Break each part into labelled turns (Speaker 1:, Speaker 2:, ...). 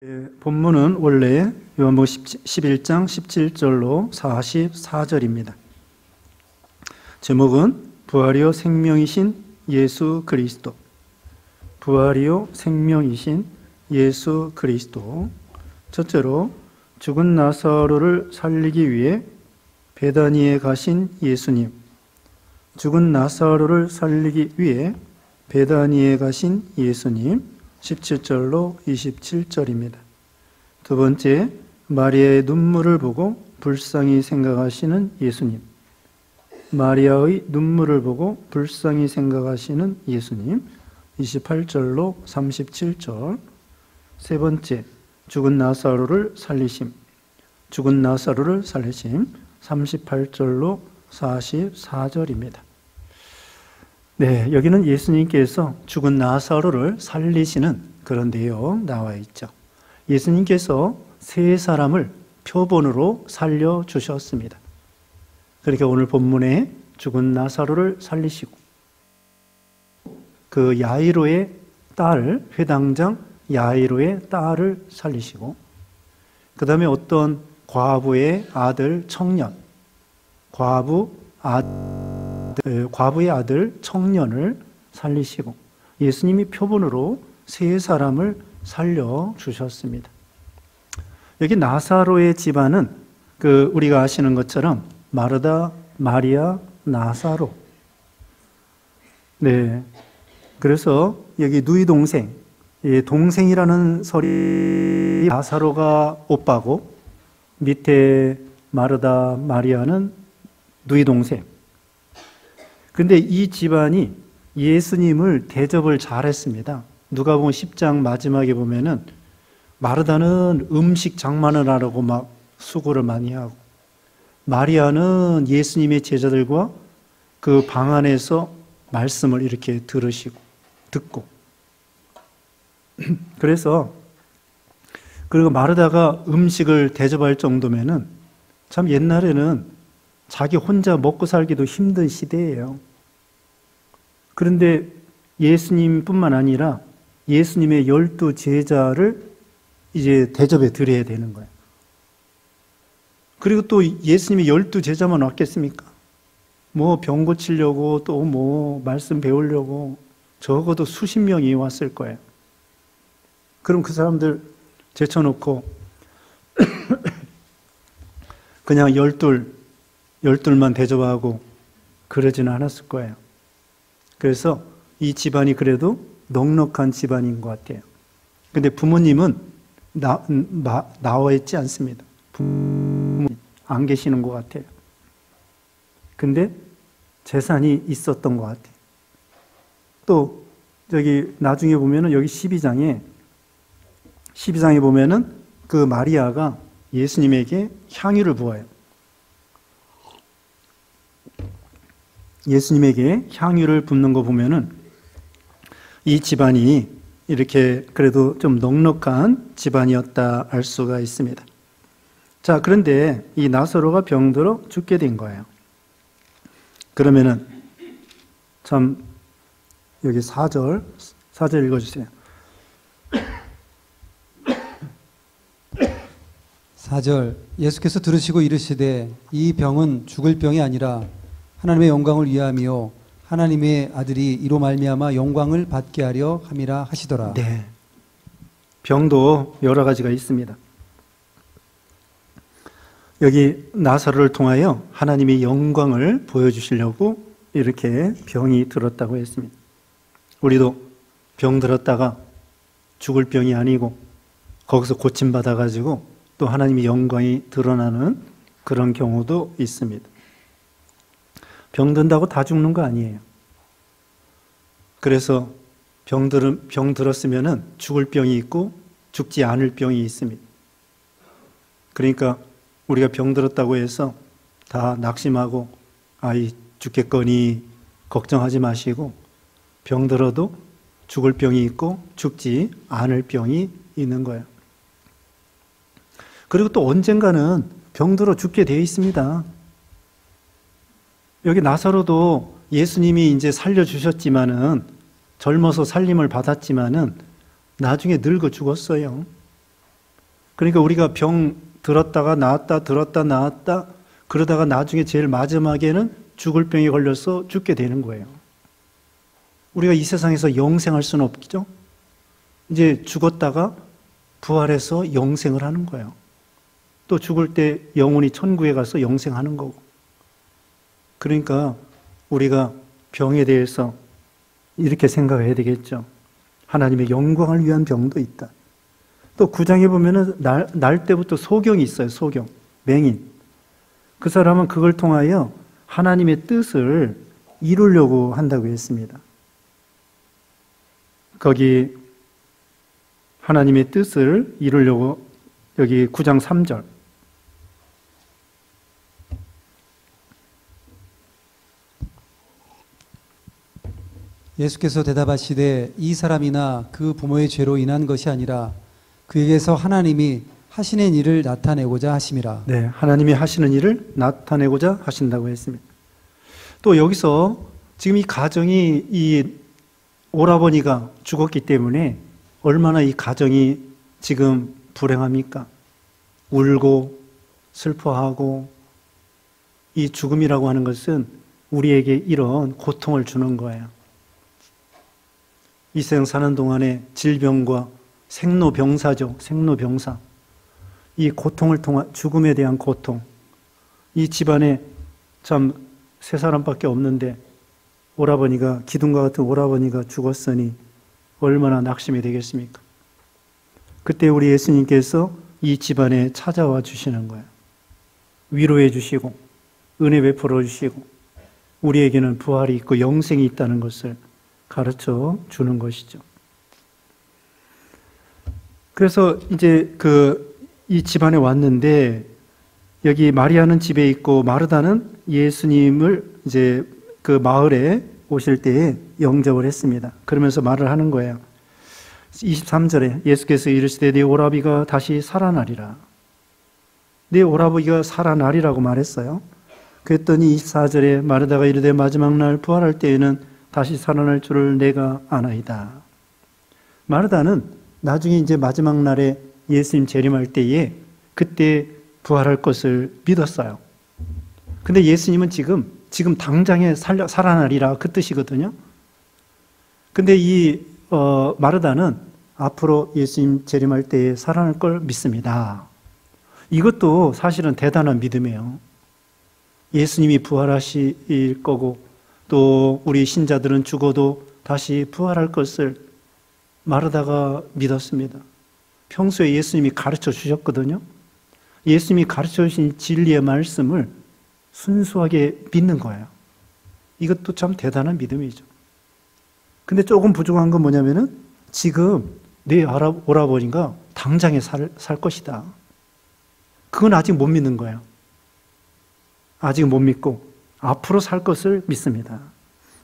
Speaker 1: 본문은 원래 요한복음 11장 17절로 44절입니다. 제목은 부활이요 생명이신 예수 그리스도. 부활이요 생명이신 예수 그리스도. 첫째로 죽은 나사로를 살리기 위해 베다니에 가신 예수님. 죽은 나사로를 살리기 위해 베다니에 가신 예수님. 17절로 27절입니다. 두 번째, 마리아의 눈물을 보고 불쌍히 생각하시는 예수님. 마리아의 눈물을 보고 불쌍히 생각하시는 예수님. 28절로 37절. 세 번째, 죽은 나사로를 살리심. 죽은 나사로를 살리심. 38절로 44절입니다. 네, 여기는 예수님께서 죽은 나사로를 살리시는 그런 내용 나와 있죠. 예수님께서 세 사람을 표본으로 살려주셨습니다. 그러니까 오늘 본문에 죽은 나사로를 살리시고 그 야이로의 딸, 회당장 야이로의 딸을 살리시고 그 다음에 어떤 과부의 아들 청년, 과부의 아들 청년을 살리시고 예수님이 표본으로 세 사람을 살려주셨습니다. 여기 나사로의 집안은 우리가 아시는 것처럼 마르다, 마리아, 나사로. 네. 그래서 여기 누이 동생, 동생이라는 설이 나사로가 오빠고 밑에 마르다, 마리아는 누이 동생. 근데 이 집안이 예수님을 대접을 잘했습니다. 누가복음 10장 마지막에 보면은 마르다는 음식 장만을 하려고 막 수고를 많이 하고 마리아는 예수님의 제자들과 그 방 안에서 말씀을 이렇게 듣고 그래서 그리고 마르다가 음식을 대접할 정도면은 참 옛날에는 자기 혼자 먹고 살기도 힘든 시대예요. 그런데 예수님뿐만 아니라 예수님의 12 제자를 이제 대접해 드려야 되는 거예요. 그리고 또 예수님이 12 제자만 왔겠습니까? 뭐 병 고치려고 또 뭐 말씀 배우려고 적어도 수십 명이 왔을 거예요. 그럼 그 사람들 제쳐놓고 그냥 12만 대접하고 그러지는 않았을 거예요. 그래서 이 집안이 그래도 넉넉한 집안인 것 같아요. 근데 부모님은 나와 있지 않습니다. 부모님 안 계시는 것 같아요. 근데 재산이 있었던 것 같아요. 또 저기 나중에 보면은 여기 12장에 보면은 그 마리아가 예수님에게 향유를 부어요. 예수님에게 향유를 붓는 거 보면은 이 집안이 이렇게 그래도 좀 넉넉한 집안이었다 알 수가 있습니다. 자, 그런데 이 나사로가 병들어 죽게 된 거예요. 그러면은 참 여기 4절 읽어주세요.
Speaker 2: 4절 예수께서 들으시고 이르시되 이 병은 죽을 병이 아니라 하나님의 영광을 위함이요 하나님의 아들이 이로 말미암아 영광을 받게 하려 함이라 하시더라.
Speaker 1: 네. 병도 여러 가지가 있습니다. 여기 나사로를 통하여 하나님의 영광을 보여주시려고 이렇게 병이 들었다고 했습니다. 우리도 병 들었다가 죽을 병이 아니고 거기서 고침받아가지고 또 하나님의 영광이 드러나는 그런 경우도 있습니다. 병 든다고 다 죽는 거 아니에요. 그래서 병 들었으면은 죽을 병이 있고 죽지 않을 병이 있습니다. 그러니까 우리가 병 들었다고 해서 다 낙심하고 죽겠거니 걱정하지 마시고 병 들어도 죽을 병이 있고 죽지 않을 병이 있는 거예요. 그리고 또 언젠가는 병 들어 죽게 되어 있습니다. 여기 나사로도 예수님이 이제 살려주셨지만은 젊어서 살림을 받았지만은 나중에 늙어 죽었어요. 그러니까 우리가 병 들었다가 나았다, 들었다 나았다, 그러다가 나중에 제일 마지막에는 죽을 병에 걸려서 죽게 되는 거예요. 우리가 이 세상에서 영생할 수는 없죠. 이제 죽었다가 부활해서 영생을 하는 거예요. 또 죽을 때 영혼이 천국에 가서 영생하는 거고. 그러니까 우리가 병에 대해서 이렇게 생각해야 되겠죠. 하나님의 영광을 위한 병도 있다. 또 9장에 보면은 날 때부터 소경이 있어요. 소경, 맹인. 그 사람은 그걸 통하여 하나님의 뜻을 이루려고 한다고 했습니다. 거기 하나님의 뜻을 이루려고 여기 9장 3절.
Speaker 2: 예수께서 대답하시되 이 사람이나 그 부모의 죄로 인한 것이 아니라 그에게서 하나님이 하시는 일을 나타내고자 하심이라.
Speaker 1: 네, 하나님이 하시는 일을 나타내고자 하신다고 했습니다. 또 여기서 지금 이 가정이 이 오라버니가 죽었기 때문에 얼마나 이 가정이 지금 불행합니까? 울고 슬퍼하고, 이 죽음이라고 하는 것은 우리에게 이런 고통을 주는 거예요. 이 세상 사는 동안에 질병과 생로병사죠. 생로병사. 이 고통을 통한, 죽음에 대한 고통. 이 집안에 참 세 사람밖에 없는데 오라버니가, 기둥과 같은 오라버니가 죽었으니 얼마나 낙심이 되겠습니까? 그때 우리 예수님께서 이 집안에 찾아와 주시는 거예요. 위로해 주시고 은혜 베풀어 주시고 우리에게는 부활이 있고 영생이 있다는 것을 가르쳐 주는 것이죠. 그래서 이제 이 집안에 왔는데, 여기 마리아는 집에 있고 마르다는 예수님을 이제 그 마을에 오실 때에 영접을 했습니다. 그러면서 말을 하는 거예요. 23절에 예수께서 이르시되 네 오라비가 다시 살아나리라. 네 오라비가 살아나리라고 말했어요. 그랬더니 24절에 마르다가 이르되 마지막 날 부활할 때에는 다시 살아날 줄을 내가 아나이다. 마르다는 나중에 이제 마지막 날에 예수님 재림할 때에 그때 부활할 것을 믿었어요. 근데 예수님은 지금 당장에 살아나리라 그 뜻이거든요. 근데 이 마르다는 앞으로 예수님 재림할 때에 살아날 걸 믿습니다. 이것도 사실은 대단한 믿음이에요. 예수님이 부활하실 거고 또 우리 신자들은 죽어도 다시 부활할 것을 마르다가 믿었습니다. 평소에 예수님이 가르쳐 주셨거든요. 예수님이 가르쳐 주신 진리의 말씀을 순수하게 믿는 거예요. 이것도 참 대단한 믿음이죠. 근데 조금 부족한 건 뭐냐면은 지금 내 오라버니가 당장에 살 것이다. 그건 아직 못 믿는 거예요. 아직 못 믿고 앞으로 살 것을 믿습니다.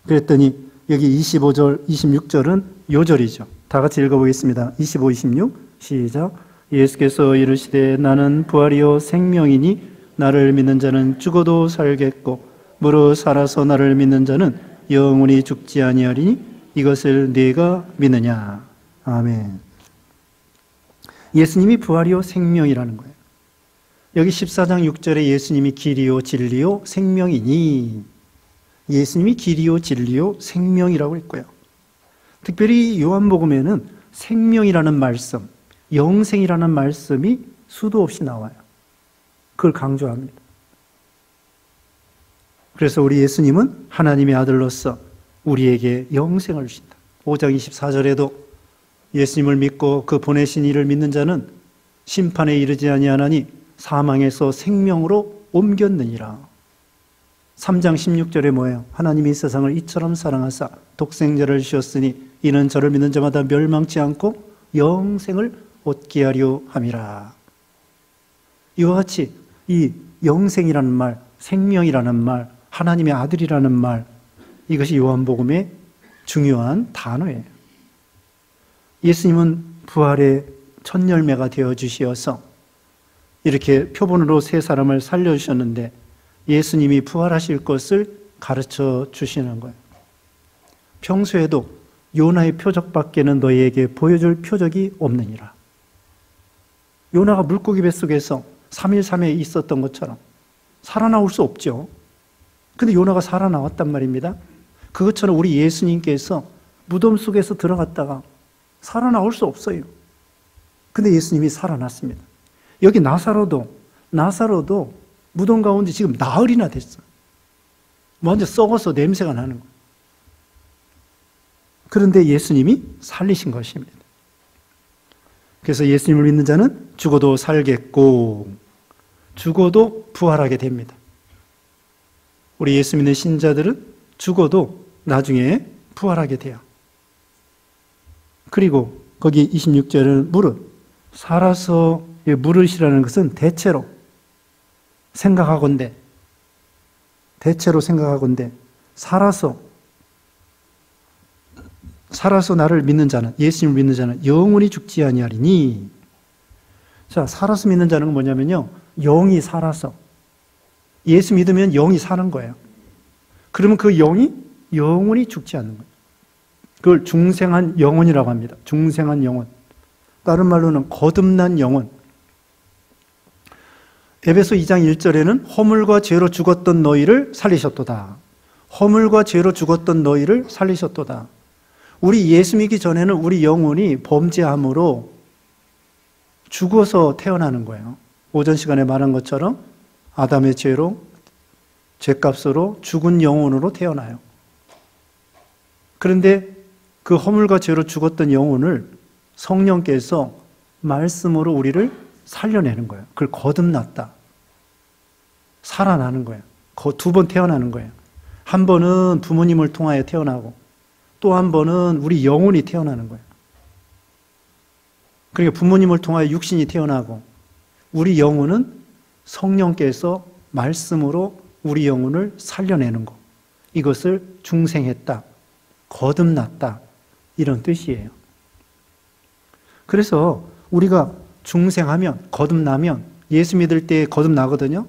Speaker 1: 그랬더니 여기 25절, 26절은 요절이죠. 다 같이 읽어보겠습니다. 25, 26 시작. 예수께서 이르시되 나는 부활이요 생명이니 나를 믿는 자는 죽어도 살겠고 무릇 살아서 나를 믿는 자는 영원히 죽지 아니하리니 이것을 네가 믿느냐. 아멘. 예수님이 부활이요 생명이라는 거예요. 여기 14장 6절에 예수님이 길이요 진리요 생명이니, 예수님이 길이요 진리요 생명이라고 했고요. 특별히 요한복음에는 생명이라는 말씀, 영생이라는 말씀이 수도 없이 나와요. 그걸 강조합니다. 그래서 우리 예수님은 하나님의 아들로서 우리에게 영생을 주신다. 5장 24절에도 예수님을 믿고 그 보내신 이를 믿는 자는 심판에 이르지 아니하나니 사망에서 생명으로 옮겼느니라. 3장 16절에 뭐예요? 하나님이 세상을 이처럼 사랑하사 독생자를 주셨으니 이는 저를 믿는 자마다 멸망치 않고 영생을 얻게 하려 함이라. 이와 같이 이 영생이라는 말, 생명이라는 말, 하나님의 아들이라는 말, 이것이 요한복음의 중요한 단어예요. 예수님은 부활의 첫 열매가 되어 주시어서 이렇게 표본으로 세 사람을 살려주셨는데 예수님이 부활하실 것을 가르쳐 주시는 거예요. 평소에도 요나의 표적밖에는 너희에게 보여줄 표적이 없느니라. 요나가 물고기 뱃속에서 3일 3夜있었던 것처럼 살아나올 수 없죠. 근데 요나가 살아나왔단 말입니다. 그것처럼 우리 예수님께서 무덤 속에서 들어갔다가 살아나올 수 없어요. 근데 예수님이 살아났습니다. 여기 나사로도 무덤 가운데 지금 나흘이나 됐어. 완전 썩어서 냄새가 나는 거예요. 그런데 예수님이 살리신 것입니다. 그래서 예수님을 믿는 자는 죽어도 살겠고 죽어도 부활하게 됩니다. 우리 예수 믿는 신자들은 죽어도 나중에 부활하게 돼요. 그리고 거기 26절은 무릇 살아서, 무릇이라는 것은 대체로 생각하건대 살아서 나를 믿는 자는, 예수님을 믿는 자는 영원히 죽지 아니하리니. 자, 살아서 믿는 자는 뭐냐면요, 영이 살아서, 예수 믿으면 영이 사는 거예요. 그러면 그 영이 영원히 죽지 않는 거예요. 그걸 중생한 영혼이라고 합니다. 중생한 영혼. 다른 말로는 거듭난 영혼. 에베소 2장 1절에는 허물과 죄로 죽었던 너희를 살리셨도다. 허물과 죄로 죽었던 너희를 살리셨도다. 우리 예수 믿기 전에는 우리 영혼이 범죄함으로 죽어서 태어나는 거예요. 오전 시간에 말한 것처럼 아담의 죄로, 죄값으로 죽은 영혼으로 태어나요. 그런데 그 허물과 죄로 죽었던 영혼을 성령께서 말씀으로 우리를 살려내는 거예요. 그걸 거듭났다. 살아나는 거예요. 2번 태어나는 거예요. 한 번은 부모님을 통하여 태어나고 또 한 번은 우리 영혼이 태어나는 거예요. 그러니까 부모님을 통하여 육신이 태어나고 우리 영혼은 성령께서 말씀으로 우리 영혼을 살려내는 것. 이것을 중생했다. 거듭났다. 이런 뜻이에요. 그래서 우리가 중생하면, 거듭나면, 예수 믿을 때 거듭나거든요.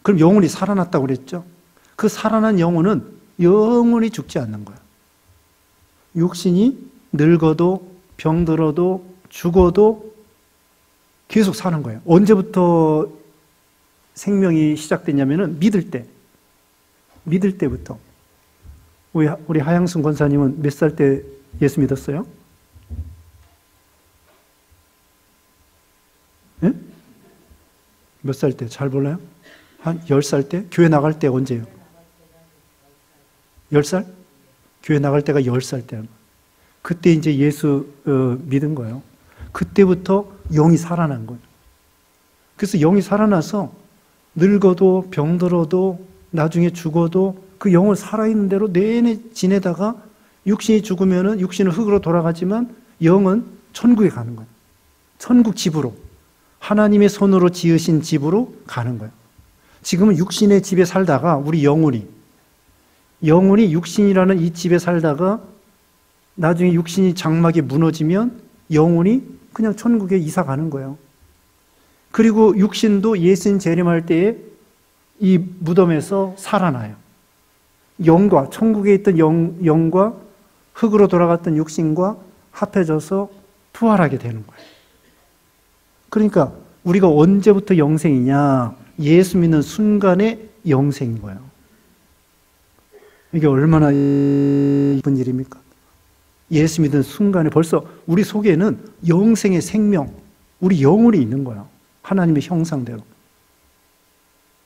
Speaker 1: 그럼 영혼이 살아났다고 그랬죠. 그 살아난 영혼은 영원히 죽지 않는 거예요. 육신이 늙어도 병들어도 죽어도 계속 사는 거예요. 언제부터 생명이 시작됐냐면은 믿을 때부터. 우리 하양순 권사님은 몇 살 때 예수 믿었어요? 네? 몇 살 때? 잘 몰라요? 한 10살 때? 교회 나갈 때 언제예요? 10살? 교회 나갈 때가 10살 때. 그때 이제 예수 믿은 거예요. 그때부터 영이 살아난 거예요. 그래서 영이 살아나서 늙어도 병들어도 나중에 죽어도 그 영은 살아있는 대로 내내 지내다가 육신이 죽으면은 육신은 흙으로 돌아가지만 영은 천국에 가는 거예요. 천국 집으로. 하나님의 손으로 지으신 집으로 가는 거예요. 지금은 육신의 집에 살다가 우리 영혼이 육신이라는 이 집에 살다가 나중에 육신이 장막이 무너지면 영혼이 그냥 천국에 이사 가는 거예요. 그리고 육신도 예수님 재림할 때에 이 무덤에서 살아나요. 영과, 천국에 있던 영과 흙으로 돌아갔던 육신과 합해져서 부활하게 되는 거예요. 그러니까 우리가 언제부터 영생이냐? 예수 믿는 순간에 영생인 거예요. 이게 얼마나 이쁜 일입니까? 예수 믿는 순간에 벌써 우리 속에는 영생의 생명, 우리 영혼이 있는 거예요. 하나님의 형상대로.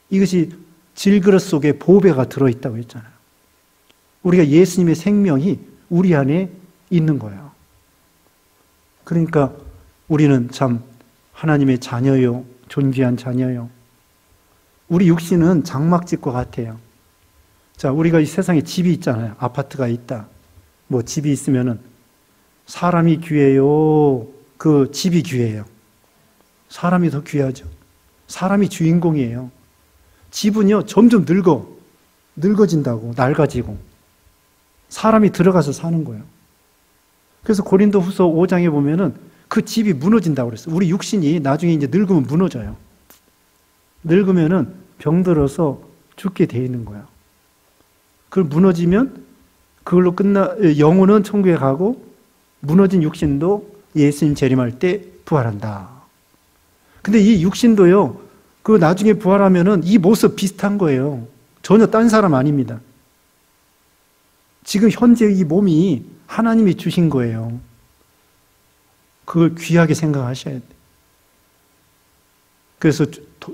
Speaker 1: 이것이 질그릇 속에 보배가 들어있다고 했잖아요. 우리가 예수님의 생명이 우리 안에 있는 거예요. 그러니까 우리는 참 하나님의 자녀요, 존귀한 자녀요. 우리 육신은 장막집과 같아요. 자, 우리가 이 세상에 집이 있잖아요. 아파트가 있다. 뭐 집이 있으면은 사람이 귀해요. 그 집이 귀해요. 사람이 더 귀하죠. 사람이 주인공이에요. 집은요, 점점 늙어진다고, 낡아지고. 사람이 들어가서 사는 거예요. 그래서 고린도후서 5장에 보면은 그 집이 무너진다고 그랬어요. 우리 육신이 나중에 이제 늙으면 무너져요. 늙으면은 병들어서 죽게 돼 있는 거예요. 그걸 무너지면 그걸로 영혼은 천국에 가고 무너진 육신도 예수님 재림할 때 부활한다. 근데 이 육신도요, 그 나중에 부활하면은 이 모습 비슷한 거예요. 전혀 딴 사람 아닙니다. 지금 현재 이 몸이 하나님이 주신 거예요. 그걸 귀하게 생각하셔야 돼요. 그래서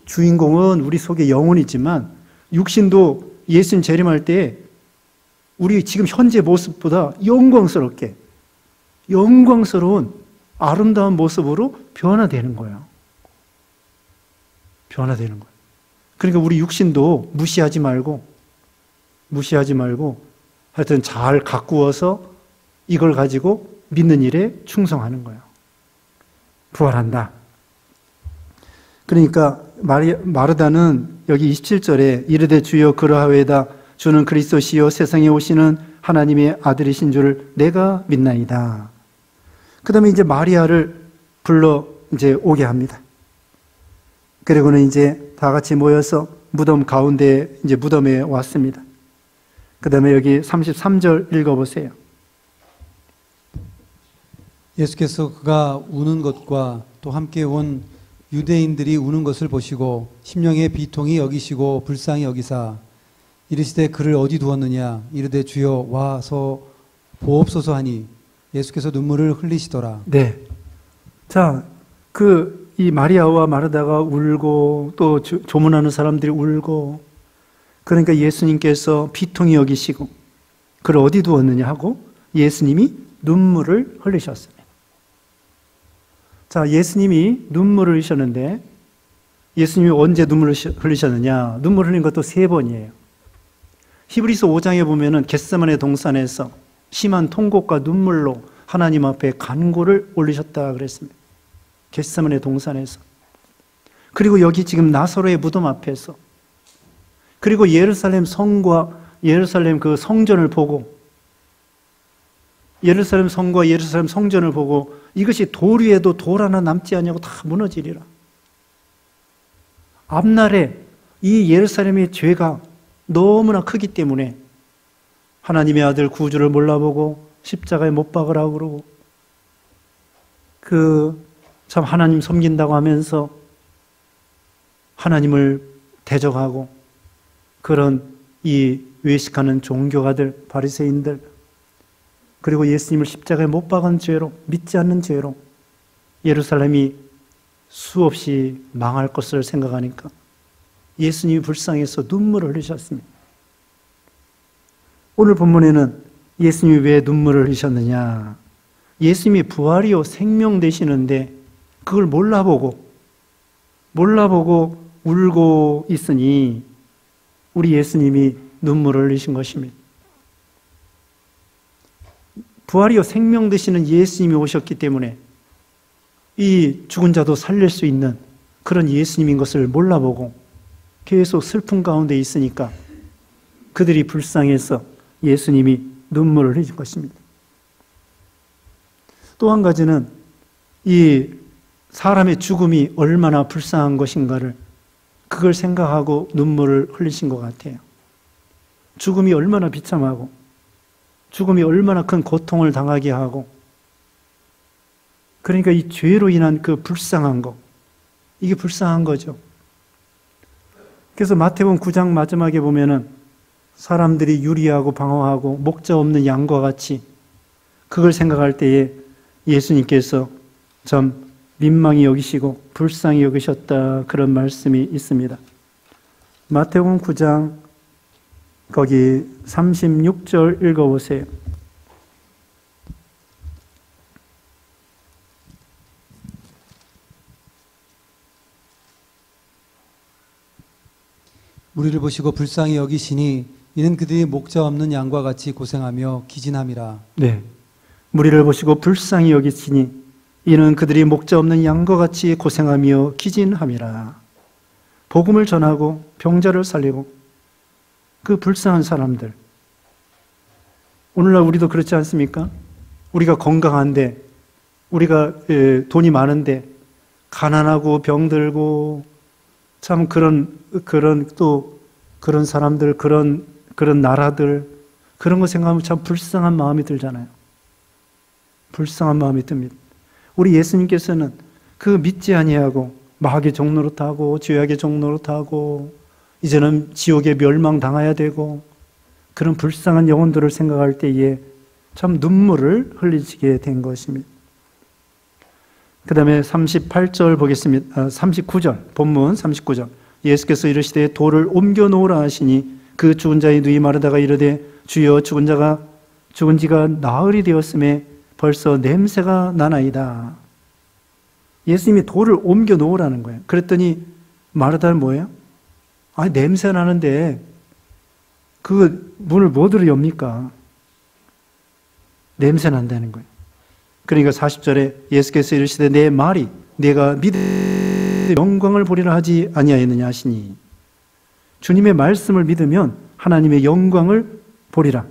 Speaker 1: 주인공은 우리 속에 영혼이지만 육신도 예수님 재림할 때 우리 지금 현재 모습보다 영광스러운 아름다운 모습으로 변화되는 거예요. 변화되는 거예요. 그러니까 우리 육신도 무시하지 말고 하여튼 잘 가꾸어서 이걸 가지고 믿는 일에 충성하는 거예요. 부활한다. 그러니까 마르다는 여기 27절에 이르되 주여 그러하외다 주는 그리스도시요 세상에 오시는 하나님의 아들이신 줄 내가 믿나이다. 그 다음에 이제 마리아를 불러 이제 오게 합니다. 그리고는 이제 다 같이 모여서 무덤 가운데 이제 무덤에 왔습니다. 그 다음에 여기 33절 읽어보세요.
Speaker 2: 예수께서 그가 우는 것과 또 함께 온 유대인들이 우는 것을 보시고 심령의 비통이 여기시고 불쌍히 여기사 이르시되 그를 어디 두었느냐 이르되 주여 와서 보옵소서 하니 예수께서 눈물을 흘리시더라.
Speaker 1: 네. 자, 이 마리아와 마르다가 울고 또 조문하는 사람들이 울고 그러니까 예수님께서 비통히 여기시고 그를 어디 두었느냐 하고 예수님이 눈물을 흘리셨습니다. 자, 예수님이 눈물을 흘리셨는데 예수님이 언제 눈물을 흘리셨느냐? 눈물 흘린 것도 3번이에요. 히브리서 5장에 보면은 겟세마네 동산에서 심한 통곡과 눈물로 하나님 앞에 간구를 올리셨다 그랬습니다. 겟세마네 동산에서. 그리고 여기 지금 나사로의 무덤 앞에서 그리고 예루살렘 성과 예루살렘 그 성전을 보고 예루살렘 성과 예루살렘 성전을 보고 이것이 돌 위에도 돌 하나 남지 않냐고 다 무너지리라. 앞날에 이 예루살렘의 죄가 너무나 크기 때문에 하나님의 아들 구주를 몰라보고 십자가에 못 박으라고 그러고 참 하나님 섬긴다고 하면서 하나님을 대적하고 그런 이 외식하는 종교가들, 바리새인들 그리고 예수님을 십자가에 못 박은 죄로 믿지 않는 죄로 예루살렘이 수없이 망할 것을 생각하니까 예수님이 불쌍해서 눈물을 흘리셨습니다. 오늘 본문에는 예수님이 왜 눈물을 흘리셨느냐? 예수님이 부활이요 생명 되시는데 그걸 몰라보고 울고 있으니 우리 예수님이 눈물을 흘리신 것입니다. 부활이요 생명 되시는 예수님이 오셨기 때문에 이 죽은 자도 살릴 수 있는 그런 예수님인 것을 몰라보고 계속 슬픔 가운데 있으니까 그들이 불쌍해서 예수님이 눈물을 흘린 것입니다. 또 한 가지는 이 사람의 죽음이 얼마나 불쌍한 것인가를 그걸 생각하고 눈물을 흘리신 것 같아요. 죽음이 얼마나 비참하고 죽음이 얼마나 큰 고통을 당하게 하고 그러니까 이 죄로 인한 그 불쌍한 거 이게 불쌍한 거죠. 그래서 마태복음 9장 마지막에 보면은 사람들이 유리하고 방황하고 목자 없는 양과 같이 그걸 생각할 때에 예수님께서 참 민망히 여기시고 불쌍히 여기셨다 그런 말씀이 있습니다. 마태복음 9장 거기 36절 읽어보세요.
Speaker 2: 우리를 보시고 불쌍히 여기시니 이는 그들이 목자 없는 양과 같이 고생하며 기진함이라. 네,
Speaker 1: 우리를 보시고 불쌍히 여기시니 이는 그들이 목자 없는 양과 같이 고생하며 기진함이라. 복음을 전하고 병자를 살리고 그 불쌍한 사람들. 오늘날 우리도 그렇지 않습니까? 우리가 건강한데 우리가 돈이 많은데 가난하고 병들고 참 그런 사람들, 그런 나라들, 그런 거 생각하면 참 불쌍한 마음이 들잖아요. 불쌍한 마음이 듭니다. 우리 예수님께서는 그 믿지 아니하고 마귀의 종노릇하고 죄악의 종노릇하고 이제는 지옥에 멸망당해야 되고 그런 불쌍한 영혼들을 생각할 때에 참 눈물을 흘리게 된 것입니다. 그 다음에 38절 보겠습니다. 39절, 본문 39절. 예수께서 이르시되 돌을 옮겨 놓으라 하시니 그 죽은 자의 누이 마르다가 이르되 주여 죽은 지가 나흘이 되었음에 벌써 냄새가 나나이다. 예수님이 돌을 옮겨 놓으라는 거예요. 그랬더니 마르다는 뭐예요? 아니 냄새 나는데 그 문을 뭐들어 엽니까? 냄새 난다는 거예요. 그러니까 40절에 예수께서 이르시되 내 말이 내가 믿으 영광을 보리라 하지 아니하였느냐 하시니 주님의 말씀을 믿으면 하나님의 영광을 보리라.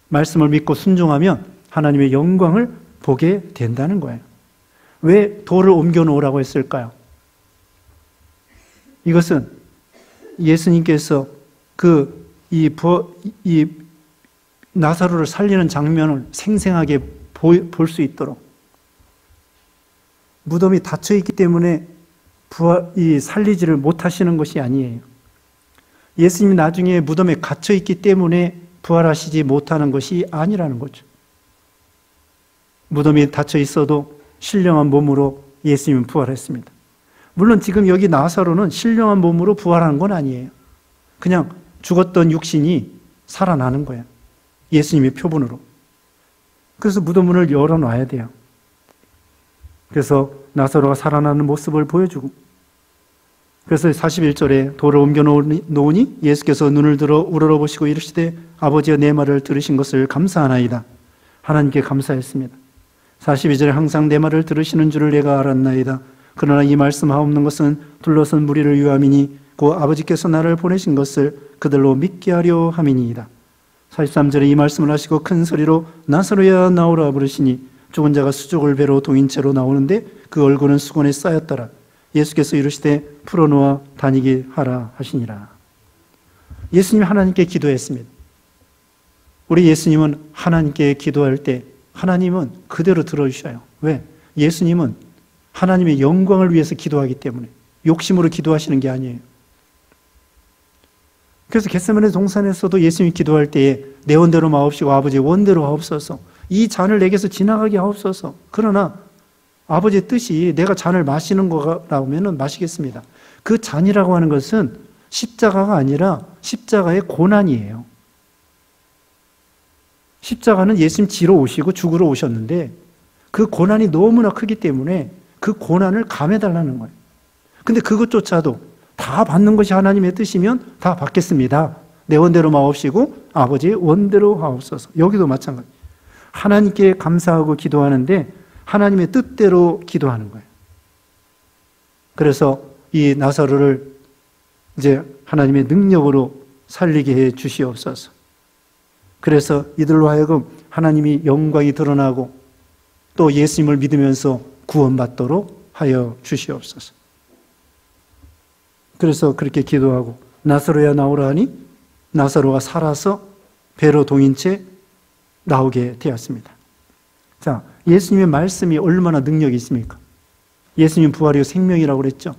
Speaker 1: 말씀을 믿고 순종하면 하나님의 영광을 보게 된다는 거예요. 왜 돌을 옮겨 놓으라고 했을까요? 이것은 예수님께서 이 나사로를 살리는 장면을 생생하게 볼 수 있도록 무덤이 닫혀 있기 때문에 살리지를 못하시는 것이 아니에요. 예수님이 나중에 무덤에 갇혀 있기 때문에 부활하시지 못하는 것이 아니라는 거죠. 무덤이 닫혀 있어도 신령한 몸으로 예수님은 부활했습니다. 물론 지금 여기 나사로는 신령한 몸으로 부활하는 건 아니에요. 그냥 죽었던 육신이 살아나는 거예요. 예수님의 표본으로. 그래서 무덤문을 열어놔야 돼요. 그래서 나사로가 살아나는 모습을 보여주고, 그래서 41절에 돌을 옮겨 놓으니 예수께서 눈을 들어 우러러보시고 이르시되 아버지여 내 말을 들으신 것을 감사하나이다. 하나님께 감사했습니다. 42절에 항상 내 말을 들으시는 줄을 내가 알았나이다. 그러나 이 말씀하옵는 것은 둘러선 무리를 위함이니 곧 아버지께서 나를 보내신 것을 그들로 믿게 하려 함이니이다. 43절에 이 말씀을 하시고 큰 소리로 나사로야 나오라 부르시니 죽은 자가 수족을 배로 동인 채로 나오는데 그 얼굴은 수건에 쌓였더라. 예수께서 이르시되 풀어놓아 다니게 하라 하시니라. 예수님이 하나님께 기도했습니다. 우리 예수님은 하나님께 기도할 때 하나님은 그대로 들어주셔요. 왜? 예수님은 하나님의 영광을 위해서 기도하기 때문에 욕심으로 기도하시는 게 아니에요. 그래서 겟세마네 동산에서도 예수님이 기도할 때에 내 원대로 마옵시고 아버지의 원대로 하옵소서. 이 잔을 내게서 지나가게 하옵소서. 그러나 아버지의 뜻이 내가 잔을 마시는 거라면 마시겠습니다. 그 잔이라고 하는 것은 십자가가 아니라 십자가의 고난이에요. 십자가는 예수님 지러 오시고 죽으러 오셨는데 그 고난이 너무나 크기 때문에 그 고난을 감해달라는 거예요. 근데 그것조차도 다 받는 것이 하나님의 뜻이면 다 받겠습니다. 내 원대로 마옵시고 아버지의 원대로 하옵소서. 여기도 마찬가지. 하나님께 감사하고 기도하는데 하나님의 뜻대로 기도하는 거예요. 그래서 이 나사로를 이제 하나님의 능력으로 살리게 해 주시옵소서. 그래서 이들로 하여금 하나님이 영광이 드러나고 또 예수님을 믿으면서 구원받도록 하여 주시옵소서. 그래서 그렇게 기도하고 나사로야 나오라 하니 나사로가 살아서 배로 동인 채 나오게 되었습니다. 자, 예수님의 말씀이 얼마나 능력이 있습니까? 예수님 부활이 생명이라고 그랬죠.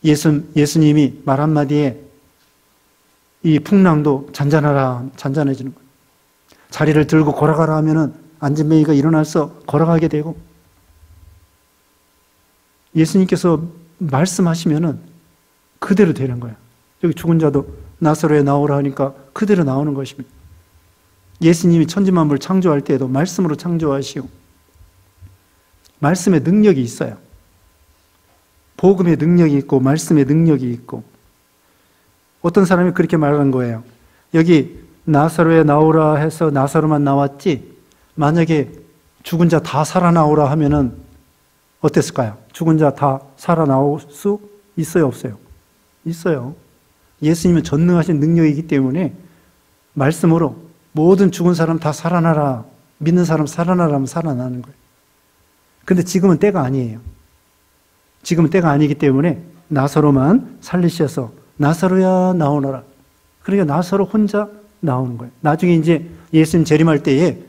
Speaker 1: 예수님이 말 한마디에 이 풍랑도 잔잔하라 잔잔해지는 거예요. 자리를 들고 걸어가라 하면은 앉은 매이가 일어나서 걸어가게 되고, 예수님께서 말씀하시면은 그대로 되는 거예요. 여기 죽은 자도 나사로에 나오라 하니까 그대로 나오는 것입니다. 예수님이 천지만물 창조할 때에도 말씀으로 창조하시고 말씀의 능력이 있어요. 복음의 능력이 있고 말씀의 능력이 있고. 어떤 사람이 그렇게 말한 거예요. 여기 나사로에 나오라 해서 나사로만 나왔지 만약에 죽은 자 다 살아나오라 하면은 어땠을까요? 죽은 자 다 살아나올 수 있어요, 없어요? 있어요. 예수님은 전능하신 능력이기 때문에 말씀으로 모든 죽은 사람 다 살아나라, 믿는 사람 살아나라 하면 살아나는 거예요. 근데 지금은 때가 아니에요. 지금은 때가 아니기 때문에 나사로만 살리셔서 나사로야 나오너라. 그러니까 나사로 혼자 나오는 거예요. 나중에 이제 예수님 재림할 때에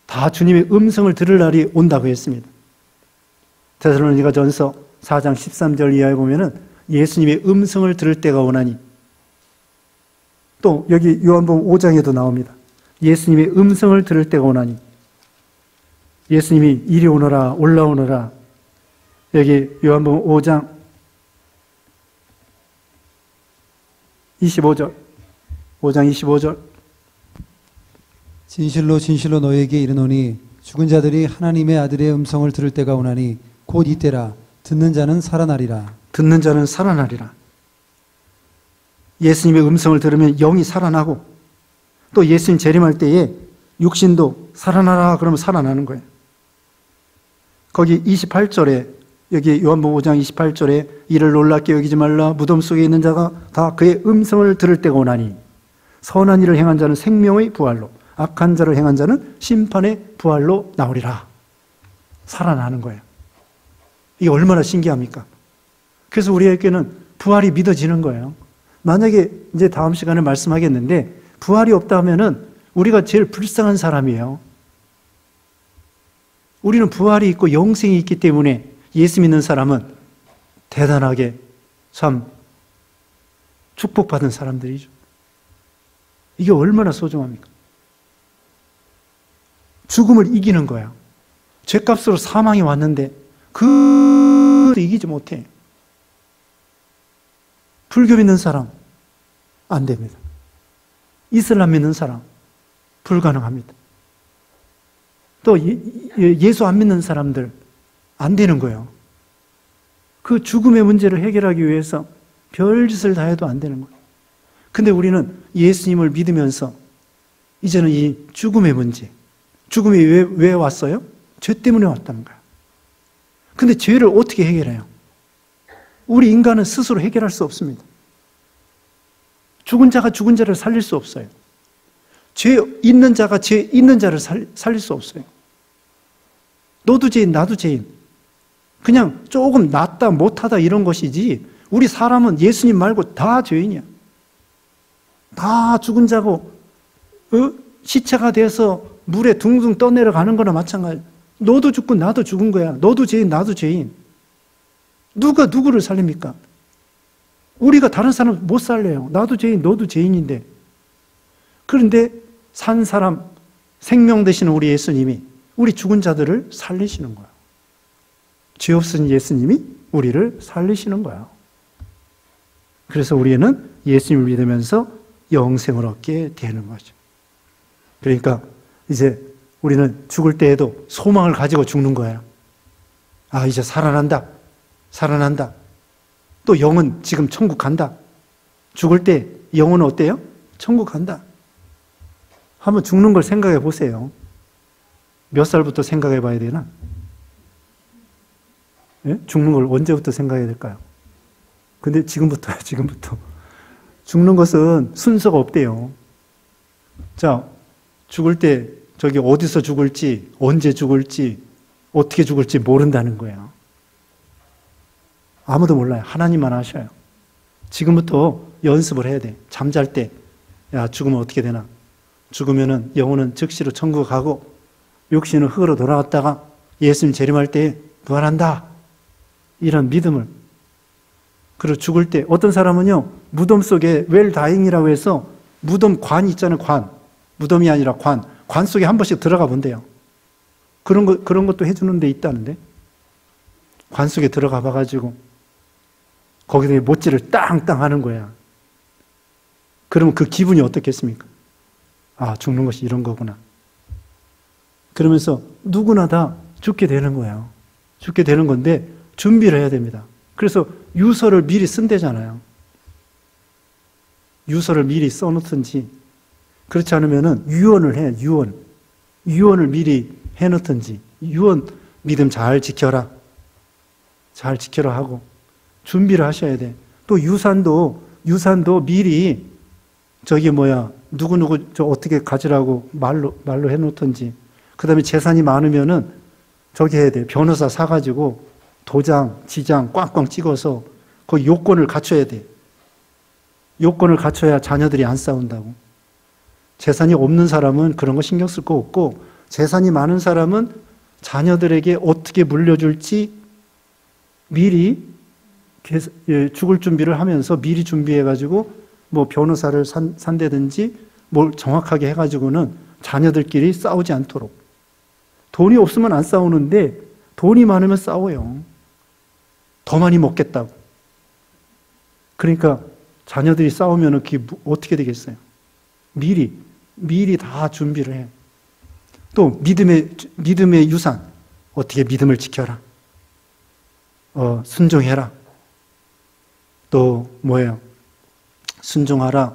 Speaker 1: 다 주님의 음성을 들을 날이 온다고 했습니다. 데살로니가전서 4장 13절 이하에 보면은 예수님의 음성을 들을 때가 오나니, 또 여기 요한복음 5장에도 나옵니다. 예수님의 음성을 들을 때가 오나니, 예수님이 이리 오너라 올라오너라. 여기 요한복음 5장 25절, 5장 25절.
Speaker 2: 진실로 진실로 너희에게 이르노니 죽은 자들이 하나님의 아들의 음성을 들을 때가 오나니 곧 이때라. 듣는 자는 살아나리라.
Speaker 1: 듣는 자는 살아나리라. 예수님의 음성을 들으면 영이 살아나고, 또 예수님 재림할 때에 육신도 살아나라 그러면 살아나는 거예요. 거기 28절에, 여기 요한복음 5장 28절에 이를 놀랍게 여기지 말라. 무덤 속에 있는 자가 다 그의 음성을 들을 때가 오나니 선한 일을 행한 자는 생명의 부활로, 악한 자를 행한 자는 심판의 부활로 나오리라. 살아나는 거예요. 이게 얼마나 신기합니까? 그래서 우리에게는 부활이 믿어지는 거예요. 만약에 이제 다음 시간에 말씀하겠는데, 부활이 없다 하면은 우리가 제일 불쌍한 사람이에요. 우리는 부활이 있고 영생이 있기 때문에 예수 믿는 사람은 대단하게 참 축복받은 사람들이죠. 이게 얼마나 소중합니까? 죽음을 이기는 거야. 죄값으로 사망이 왔는데 그 이기지 못해. 불교 믿는 사람 안 됩니다. 이슬람 믿는 사람 불가능합니다. 또 예수 안 믿는 사람들 안 되는 거예요. 그 죽음의 문제를 해결하기 위해서 별짓을 다 해도 안 되는 거예요. 근데 우리는 예수님을 믿으면서 이제는 이 죽음의 문제, 죽음이 왜 왔어요? 죄 때문에 왔다는 거예요. 근데 죄를 어떻게 해결해요? 우리 인간은 스스로 해결할 수 없습니다. 죽은 자가 죽은 자를 살릴 수 없어요. 죄 있는 자가 죄 있는 자를 살릴 수 없어요. 너도 죄인, 나도 죄인. 그냥 조금 낫다 못하다 이런 것이지, 우리 사람은 예수님 말고 다 죄인이야. 다 죽은 자고 시체가 돼서 물에 둥둥 떠내려가는 거나 마찬가지. 너도 죽고 나도 죽은 거야. 너도 죄인, 나도 죄인. 누가 누구를 살립니까? 우리가 다른 사람 못 살려요. 나도 죄인, 너도 죄인인데. 그런데 산 사람, 생명 되시는 우리 예수님이 우리 죽은 자들을 살리시는 거야. 죄 없으신 예수님이 우리를 살리시는 거야. 그래서 우리는 예수님을 믿으면서 영생을 얻게 되는 거죠. 그러니까 이제 우리는 죽을 때에도 소망을 가지고 죽는 거예요. 아, 이제 살아난다. 살아난다. 또 영은 지금 천국 간다. 죽을 때 영은 어때요? 천국 간다. 한번 죽는 걸 생각해 보세요. 몇 살부터 생각해 봐야 되나? 예? 죽는 걸 언제부터 생각해야 될까요? 근데 지금부터요, 지금부터. 죽는 것은 순서가 없대요. 자, 죽을 때 저기 어디서 죽을지, 언제 죽을지, 어떻게 죽을지 모른다는 거예요. 아무도 몰라요. 하나님만 아셔요. 지금부터 연습을 해야 돼. 잠잘 때, 야, 죽으면 어떻게 되나? 죽으면은 영혼은 즉시로 천국 가고 육신은 흙으로 돌아갔다가 예수님 재림할 때 부활한다. 이런 믿음을. 그리고 죽을 때 어떤 사람은요, 무덤 속에 웰다잉이라고 해서 무덤 관 있잖아요. 관. 무덤이 아니라 관. 관 속에 한 번씩 들어가 본대요. 그런 것도 해주는 데 있다는데. 관 속에 들어가 봐가지고 거기서 못질을 땅땅 하는 거야. 그러면 그 기분이 어떻겠습니까? 아, 죽는 것이 이런 거구나. 그러면서 누구나 다 죽게 되는 거예요. 죽게 되는 건데 준비를 해야 됩니다. 그래서 유서를 미리 쓴대잖아요. 유서를 미리 써놓든지, 그렇지 않으면은 유언을 해. 유언을 미리 해놓든지, 유언 믿음 잘 지켜라. 잘 지켜라 하고 준비를 하셔야 돼. 또 유산도 미리 누구 저 어떻게 가지라고 말로 해놓든지. 그 다음에 재산이 많으면은 저기 해야 돼. 변호사 사가지고 도장, 지장 꽝꽝 찍어서 그 요건을 갖춰야 돼. 요건을 갖춰야 자녀들이 안 싸운다고. 재산이 없는 사람은 그런 거 신경 쓸 거 없고, 재산이 많은 사람은 자녀들에게 어떻게 물려줄지 미리 죽을 준비를 하면서 미리 준비해가지고 뭐 변호사를 산다든지 뭘 정확하게 해가지고는 자녀들끼리 싸우지 않도록. 돈이 없으면 안 싸우는데 돈이 많으면 싸워요. 더 많이 먹겠다고. 그러니까 자녀들이 싸우면 그게 어떻게 되겠어요? 미리 다 준비를 해. 또 믿음의 유산. 어떻게 믿음을 지켜라. 순종해라. 또 뭐예요? 순종하라.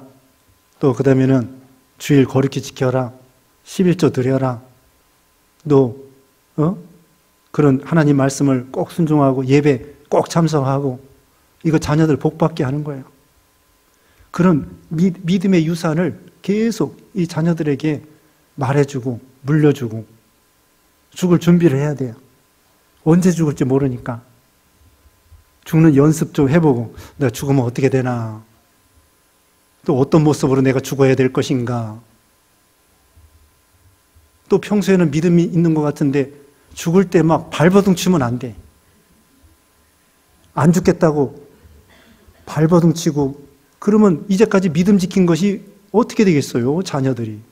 Speaker 1: 또 그 다음에는 주일 거룩히 지켜라. 11조 드려라. 또 그런 하나님 말씀을 꼭 순종하고 예배 꼭 참석하고 이거 자녀들 복받게 하는 거예요. 그런 믿음의 유산을 계속 이 자녀들에게 말해주고 물려주고 죽을 준비를 해야 돼요. 언제 죽을지 모르니까 죽는 연습 좀 해보고 내가 죽으면 어떻게 되나, 또 어떤 모습으로 내가 죽어야 될 것인가. 또 평소에는 믿음이 있는 것 같은데 죽을 때 막 발버둥 치면 안 돼. 안 죽겠다고 발버둥 치고 그러면 이제까지 믿음 지킨 것이 어떻게 되겠어요? 자녀들이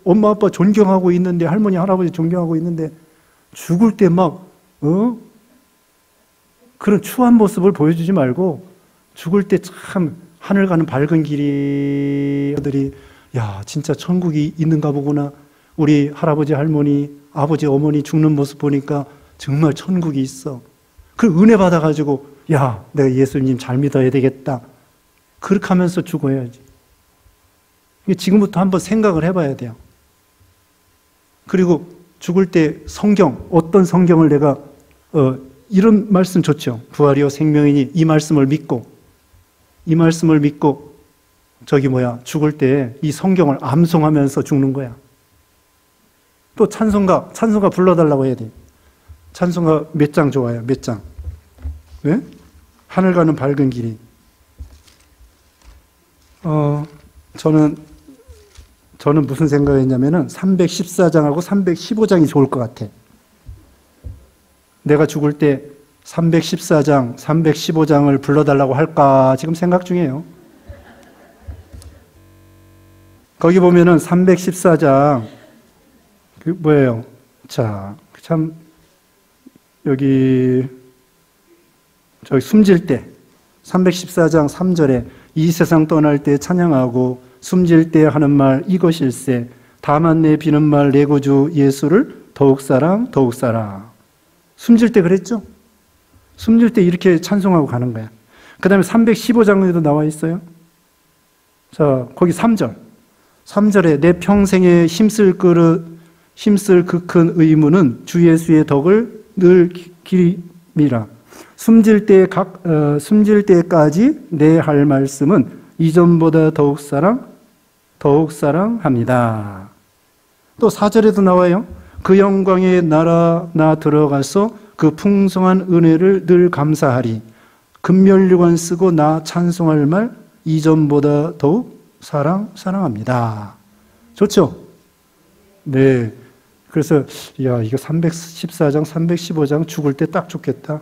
Speaker 1: 엄마 아빠 존경하고 있는데, 할머니 할아버지 존경하고 있는데 죽을 때 막 그런 추한 모습을 보여주지 말고 죽을 때 참 하늘 가는 밝은 길이 아들이 야 진짜 천국이 있는가 보구나. 우리 할아버지 할머니 아버지 어머니 죽는 모습 보니까 정말 천국이 있어. 그 은혜 받아가지고 야 내가 예수님 잘 믿어야 되겠다. 그렇게 하면서 죽어야지. 지금부터 한번 생각을 해봐야 돼요. 그리고 죽을 때 성경, 어떤 성경을 내가 이런 말씀 좋죠. 부활이요 생명이니 이 말씀을 믿고 죽을 때 이 성경을 암송하면서 죽는 거야. 또 찬송가 불러달라고 해야 돼. 찬송가 몇 장 좋아요? 몇 장? 왜? 하늘 가는 밝은 길이. 저는 무슨 생각했냐면은 314장하고 315장이 좋을 것 같아. 내가 죽을 때 314장, 315장을 불러달라고 할까 지금 생각 중이에요. 거기 보면은 314장 뭐예요? 자, 참 여기 숨질 때 314장 3절에 이 세상 떠날 때 찬양하고 숨질 때 하는 말 이것일세 다만 내 비는 말 내 구주 예수를 더욱 사랑 숨질 때 그랬죠? 숨질 때 이렇게 찬송하고 가는 거야. 그 다음에 315장에도 나와 있어요. 자, 거기 3절에 내 평생에 힘쓸 그 큰 의무는 주 예수의 덕을 늘 기림이라. 숨질 때까지 내 할 말씀은 이전보다 더욱 사랑합니다. 또 4절에도 나와요. 그 영광의 나라 나 들어가서 그 풍성한 은혜를 늘 감사하리. 금면류관 쓰고 나 찬송할 말 이전보다 더욱 사랑합니다. 좋죠? 네. 그래서 야 이거 314장 315장 죽을 때 딱 좋겠다.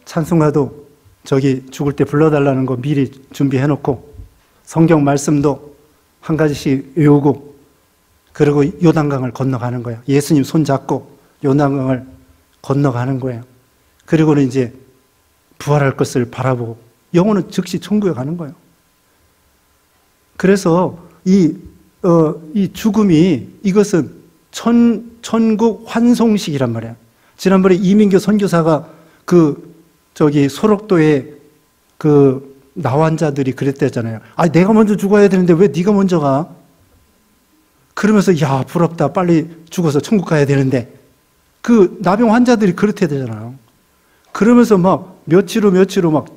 Speaker 1: 찬송가도 저기 죽을 때 불러달라는 거 미리 준비해놓고 성경 말씀도 한 가지씩 외우고 그리고 요단강을 건너가는 거예요. 예수님 손 잡고 요단강을 건너가는 거예요. 그리고는 이제 부활할 것을 바라보고 영혼은 즉시 천국에 가는 거예요. 그래서 이 죽음이 이것은 천국 환송식이란 말이야. 지난번에 이민교 선교사가 소록도에 나환자들이 그랬대잖아요. 내가 먼저 죽어야 되는데 왜 네가 먼저 가? 그러면서 야 부럽다. 빨리 죽어서 천국 가야 되는데 나병 환자들이 그렇대잖아요. 그러면서 막 며칠 후 막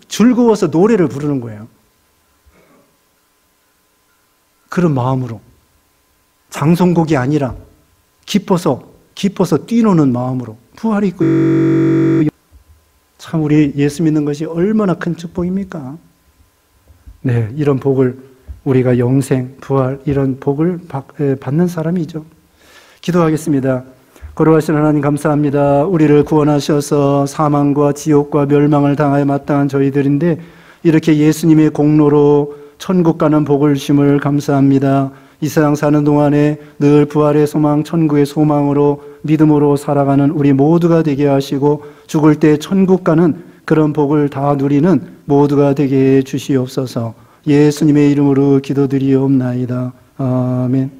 Speaker 1: 즐거워서 노래를 부르는 거예요. 그런 마음으로 장송곡이 아니라 기뻐서 뛰노는 마음으로 부활이 있고 참 우리 예수 믿는 것이 얼마나 큰 축복입니까? 네, 이런 복을 우리가 영생, 부활 이런 복을 받는 사람이죠. 기도하겠습니다. 거룩하신 하나님 감사합니다. 우리를 구원하셔서 사망과 지옥과 멸망을 당하여 마땅한 저희들인데 이렇게 예수님의 공로로 천국 가는 복을 주심을 감사합니다. 이 세상 사는 동안에 늘 부활의 소망, 천국의 소망으로 믿음으로 살아가는 우리 모두가 되게 하시고 죽을 때 천국 가는 그런 복을 다 누리는 모두가 되게 해 주시옵소서. 예수님의 이름으로 기도드리옵나이다. 아멘.